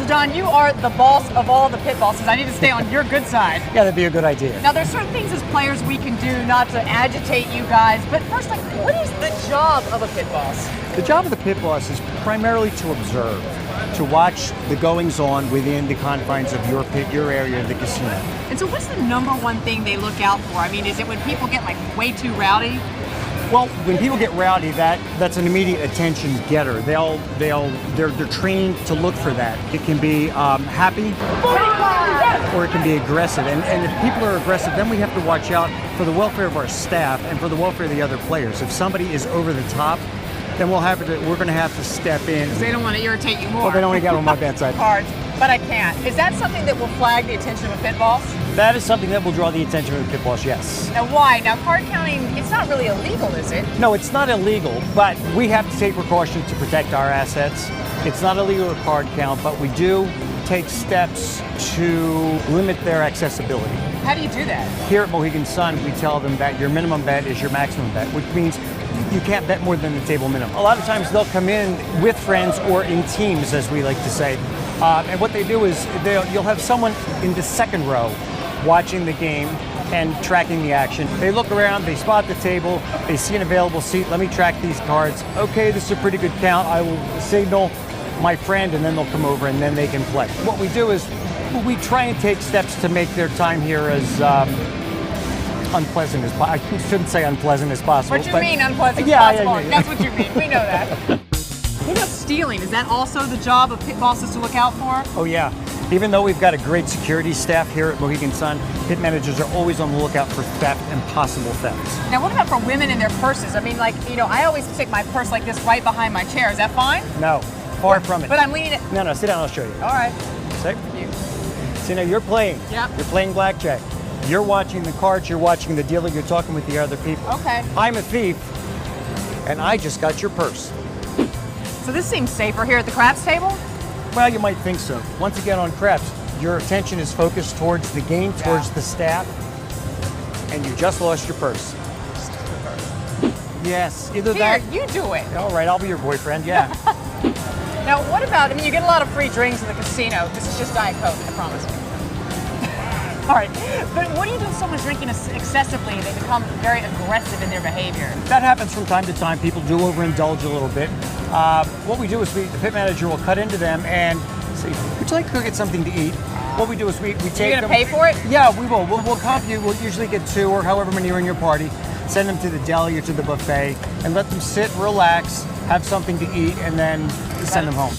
So Don, you are the boss of all the pit bosses. I need to stay on your good side. Yeah, that'd be a good idea. Now, there's certain things as players we can do not to agitate you guys, but first, like, what is the job of a pit boss? The job of the pit boss is primarily to observe, to watch the goings-on within the confines of your pit, your area of the casino. And so what's the number one thing they look out for? I mean, is it when people get like way too rowdy? Well, when people get rowdy, that's an immediate attention getter. They're trained to look for that. It can be happy, or it can be aggressive. And if people are aggressive, then we have to watch out for the welfare of our staff and for the welfare of the other players. If somebody is over the top, then we're going to have to step in. Because they don't want to irritate you more. Well, they don't want to get on my bad side. Cards, but I can't. Is that something that will flag the attention of a pit boss? That is something that will draw the attention of the pit boss, yes. Now why? Now card counting, it's not really illegal, is it? No, it's not illegal, but we have to take precautions to protect our assets. It's not illegal to card count, but we do take steps to limit their accessibility. How do you do that? Here at Mohegan Sun, we tell them that your minimum bet is your maximum bet, which means you can't bet more than the table minimum. A lot of times they'll come in with friends or in teams, as we like to say. And what they do is you'll have someone in the second row watching the game and tracking the action. They look around, they spot the table, they see an available seat. Let me track these cards. Okay, this is a pretty good count. I will signal my friend, and then they'll come over and then they can play. What we do is we try and take steps to make their time here as unpleasant as possible. I shouldn't say unpleasant as possible. What you mean unpleasant as possible? Yeah. That's what you mean. We know that. What about stealing? Is that also the job of pit bosses to look out for? Oh yeah. Even though we've got a great security staff here at Mohegan Sun, pit managers are always on the lookout for theft and possible thefts. Now what about for women in their purses? I mean, like, you know, I always stick my purse like this right behind my chair. Is that fine? No, far from it. But I'm leaning it. No, sit down, I'll show you. All right. Sit. Thank you. See, now you're playing. Yep. You're playing blackjack. You're watching the cards, you're watching the dealer, you're talking with the other people. Okay. I'm a thief, and I just got your purse. So this seems safer here at the craps table? Well, you might think so. Once again, on craps, your attention is focused towards the game, towards the staff, and you just lost your purse. Yes, either Here, that. you do it. All right, I'll be your boyfriend, yeah. Now what about, I mean, you get a lot of free drinks in the casino. This is just Diet Coke, I promise. All right, but what do you do if someone's drinking excessively and they become very aggressive in their behavior? That happens from time to time. People do overindulge a little bit. What we do is the pit manager will cut into them and say, would you like to go get something to eat? What we do is we take them. You're gonna pay for it? Yeah, we will. We'll comp you. We'll usually get 2 or however many are in your party. Send them to the deli or to the buffet and let them sit, relax, have something to eat, and then send them home.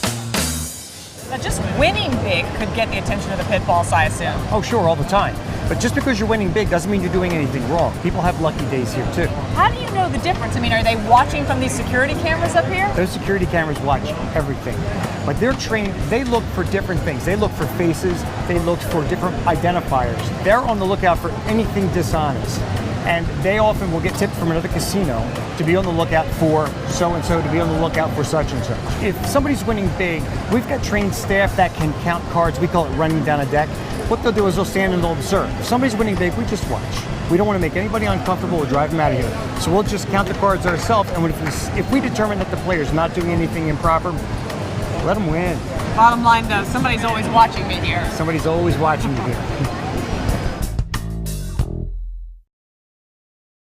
Now just winning big could get the attention of the pit boss, I assume. Oh, sure, all the time. But just because you're winning big doesn't mean you're doing anything wrong. People have lucky days here, too. How do you know the difference? I mean, are they watching from these security cameras up here? Those security cameras watch everything. But they're trained, they look for different things. They look for faces, they look for different identifiers. They're on the lookout for anything dishonest. And they often will get tipped from another casino to be on the lookout for so-and-so, to be on the lookout for such and such. If somebody's winning big, we've got trained staff that can count cards. We call it running down a deck. What they'll do is they'll stand and they'll observe. If somebody's winning big, we just watch. We don't want to make anybody uncomfortable or drive them out of here. So we'll just count the cards ourselves, and if we determine that the player's not doing anything improper, let them win. Bottom line though, somebody's always watching me here. Somebody's always watching you here.